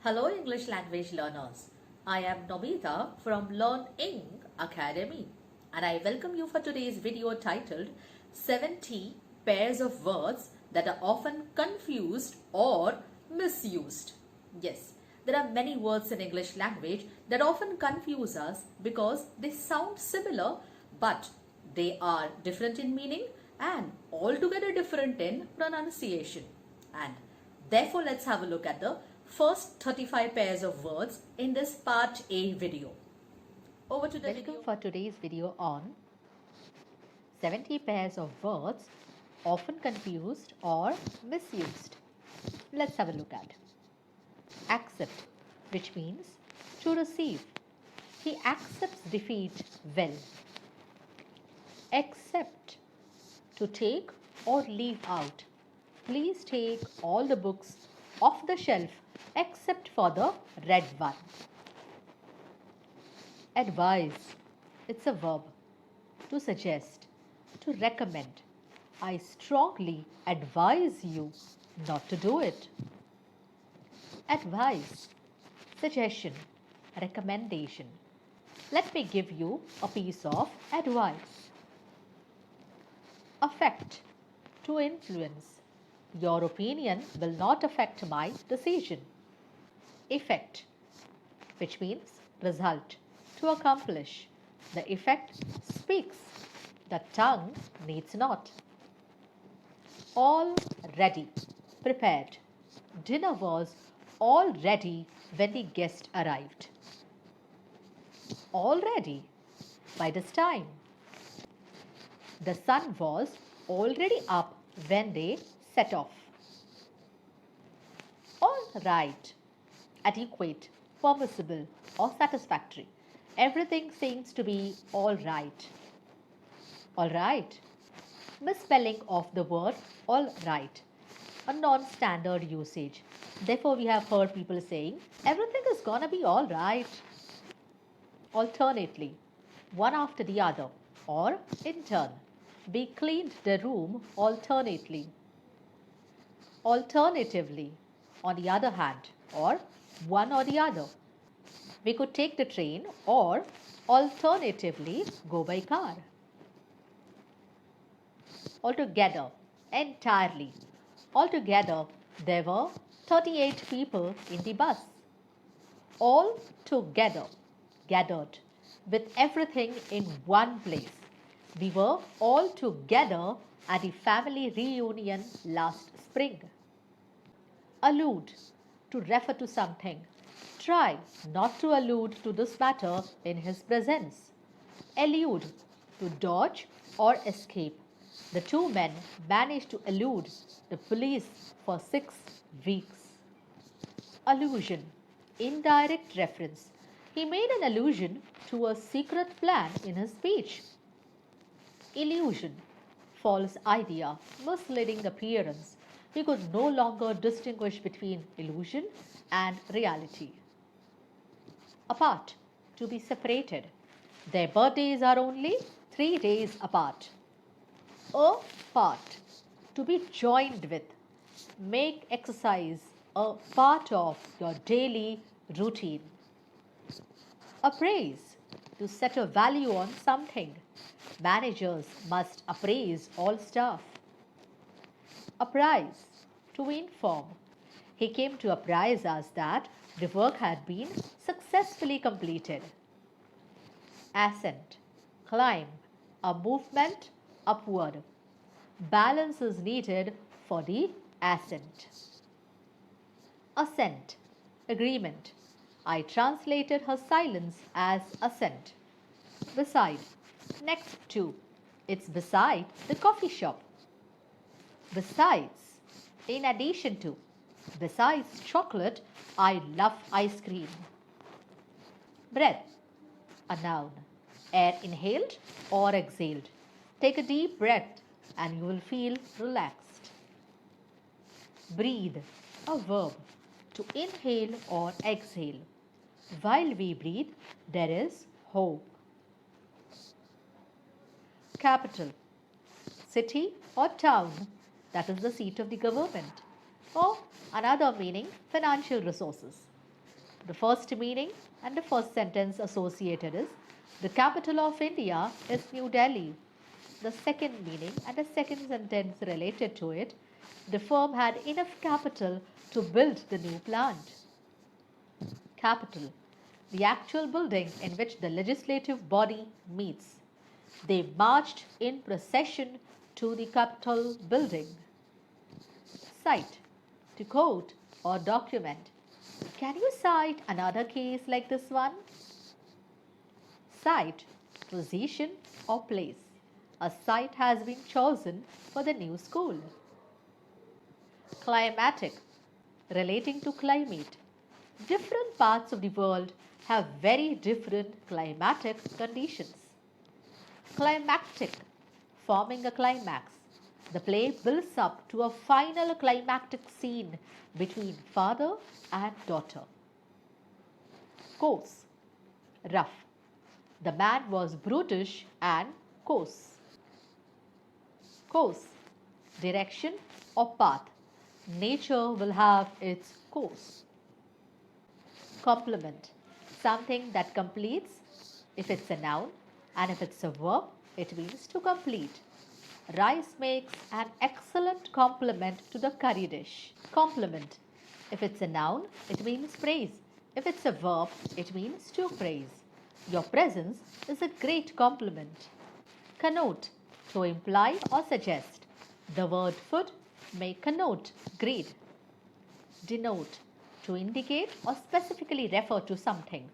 Hello English language learners. I am NOMITA from LearnEng Academy and I welcome you for today's video titled 70 pairs of words that are often confused or misused. Yes, there are many words in English language that often confuse us because they sound similar but they are different in meaning and altogether different in pronunciation. And therefore, let's have a look at the first 35 pairs of words in this part A video. Over to the Welcome for today's video on 70 pairs of words often confused or misused. Let's have a look at accept, which means to receive. He accepts defeat well. Accept, to take or leave out. Please take all the books off the shelf except for the red one. Advise, it's a verb. To suggest, to recommend. I strongly advise you not to do it. Advice, suggestion, recommendation. Let me give you a piece of advice. Affect, to influence. Your opinion will not affect my decision. Effect, which means result, to accomplish. The effect speaks, the tongue needs not. All ready, prepared. Dinner was all ready when the guest arrived. All ready by this time. The sun was already up when they set off. All right, adequate, permissible or satisfactory. Everything seems to be all right. All right. Misspelling of the word all right. A non-standard usage. Therefore, we have heard people saying everything is gonna be all right. Alternately, one after the other or in turn. We cleaned the room alternately. Alternatively, on the other hand, or one or the other. We could take the train or alternatively go by car. Altogether, entirely. Altogether, there were 38 people in the bus. All together, gathered, with everything in one place. We were all together at the family reunion last spring. Allude, to refer to something. Try not to allude to this matter in his presence. Elude, to dodge or escape. The two men managed to elude the police for 6 weeks. Allusion, indirect reference. He made an allusion to a secret plan in his speech. Illusion, false idea, misleading appearance. He could no longer distinguish between illusion and reality. Apart, to be separated. Their birthdays are only 3 days apart. A part, to be joined with. Make exercise a part of your daily routine. Appraise, to set a value on something. Managers must appraise all staff. Apprise, to inform. He came to apprise us that the work had been successfully completed. Ascent, climb, a movement upward. Balance is needed for the ascent. Assent, agreement. I translated her silence as assent. Beside, next to. It's beside the coffee shop. Besides, in addition to. Besides chocolate, I love ice cream. Breath, a noun. Air inhaled or exhaled. Take a deep breath and you will feel relaxed. Breathe, a verb. To inhale or exhale. While we breathe, there is hope. Capital, city or town, that is the seat of the government. Or another meaning, financial resources. The first meaning and the first sentence associated is the capital of India is New Delhi. The second meaning and the second sentence related to it, the firm had enough capital to build the new plant. Capital, the actual building in which the legislative body meets. They marched in procession to the Capitol building. Cite, to quote or document. Can you cite another case like this one? Site, position or place. A site has been chosen for the new school. Climatic, relating to climate. Different parts of the world have very different climatic conditions. Climactic, forming a climax. The play builds up to a final climactic scene between father and daughter. Coarse, rough. The man was brutish and coarse. Course, direction or path. Nature will have its course. Complement, something that completes if it's a noun, and if it's a verb, it means to complete. Rice makes an excellent complement to the curry dish. Compliment, if it's a noun, it means praise. If it's a verb, it means to praise. Your presence is a great compliment. Connote, to imply or suggest. The word food may connote greed. Denote, to indicate or specifically refer to something.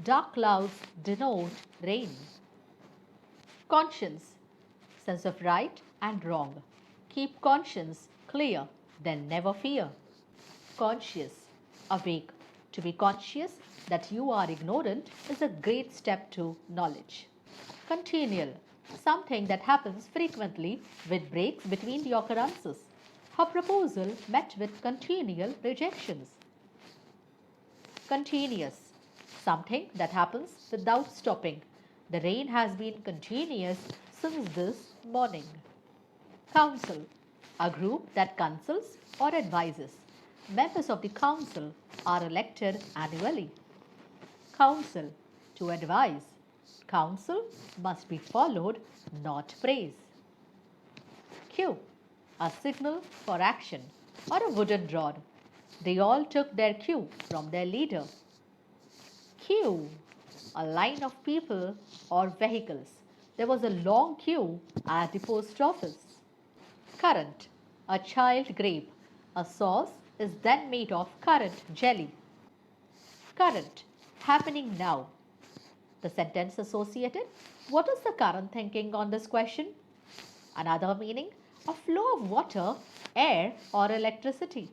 Dark clouds denote rain. Conscience, sense of right and wrong. Keep conscience clear, then never fear. Conscious, awake. To be conscious that you are ignorant is a great step to knowledge. Continual, something that happens frequently with breaks between the occurrences. Her proposal met with continual rejections. Continuous, something that happens without stopping. The rain has been continuous since this morning. Council, a group that consults or advises. Members of the council are elected annually. Counsel, to advise. Counsel must be followed, not praise. Cue, a signal for action or a wooden rod. They all took their cue from their leader. Queue, a line of people or vehicles. There was a long queue at the post office. Currant, a child grape. A sauce is then made of currant jelly. Current, happening now. The sentence associated, what is the current thinking on this question? Another meaning, a flow of water, air or electricity.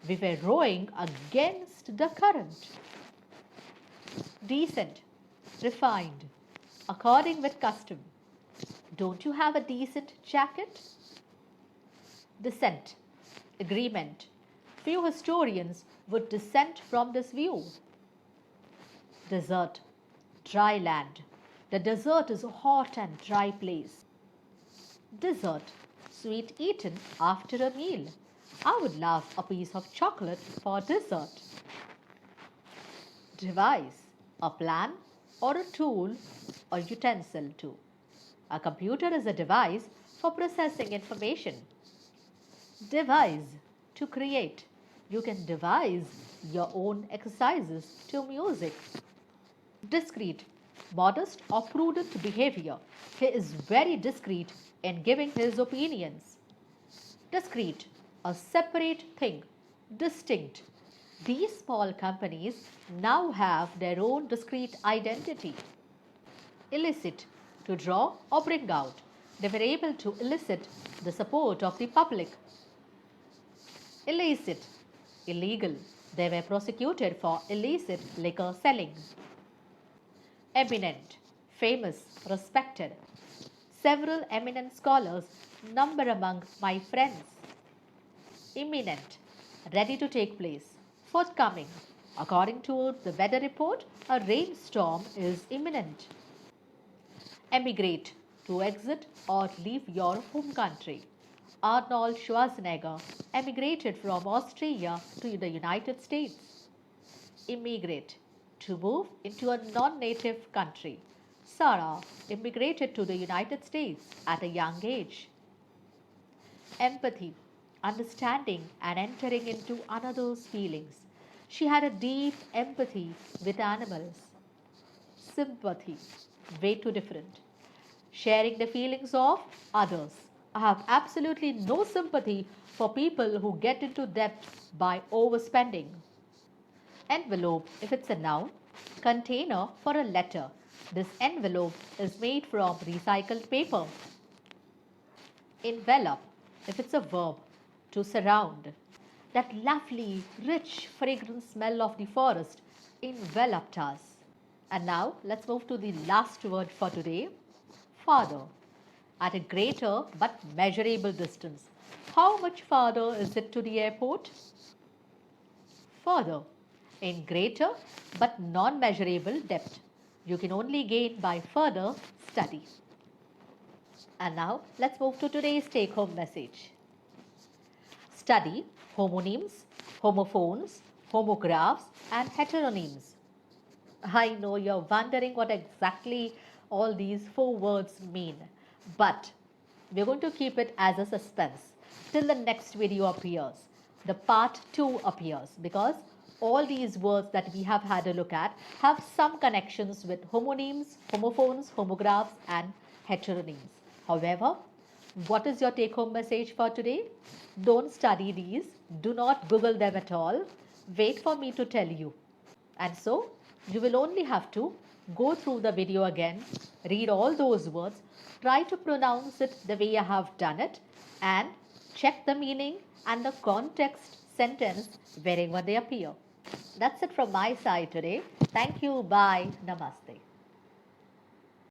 We were rowing against the current. Decent, refined, according with custom. Don't you have a decent jacket? Dissent, agreement. Few historians would dissent from this view. Desert, dry land. The desert is a hot and dry place. Dessert, sweet eaten after a meal. I would love a piece of chocolate for dessert. Device, a plan or a tool or utensil too. A computer is a device for processing information. Devise, to create. You can devise your own exercises to music. Discreet, modest or prudent behavior. He is very discreet in giving his opinions. Discrete, a separate thing, distinct. These small companies now have their own discrete identity. Illicit, to draw or bring out. They were able to elicit the support of the public. Illicit, illegal. They were prosecuted for illicit liquor selling. Eminent, famous, respected. Several eminent scholars number among my friends. Imminent, ready to take place, forthcoming. According to the weather report, a rainstorm is imminent. Emigrate, to exit or leave your home country. Arnold Schwarzenegger emigrated from Austria to the United States. Immigrate. To move into a non-native country. Sarah immigrated to the United States at a young age. Empathy. Understanding and entering into another's feelings. She had a deep empathy with animals. Sympathy. Way too different. Sharing the feelings of others. I have absolutely no sympathy for people who get into debt by overspending. Envelope, if it's a noun. Container for a letter. This envelope is made from recycled paper. Envelop, if it's a verb. To surround. That lovely, rich, fragrant smell of the forest enveloped us. And now let's move to the last word for today. Farther. At a greater but measurable distance. How much farther is it to the airport? Further. In greater but non-measurable depth. You can only gain by further study. And now let's move to today's take-home message. Study homonyms, homophones, homographs and heteronyms. I know you're wondering what exactly all these 4 words mean, but we're going to keep it as a suspense till the next video appears, the part 2 appears, because all these words that we have had a look at have some connections with homonyms, homophones, homographs and heteronyms. However, what is your take-home message for today? Don't study these. Do not Google them at all. Wait for me to tell you. And so, you will only have to go through the video again, read all those words, try to pronounce it the way I have done it, and check the meaning and the context sentence wherever they appear. That's it from my side today. Thank you. Bye. Namaste.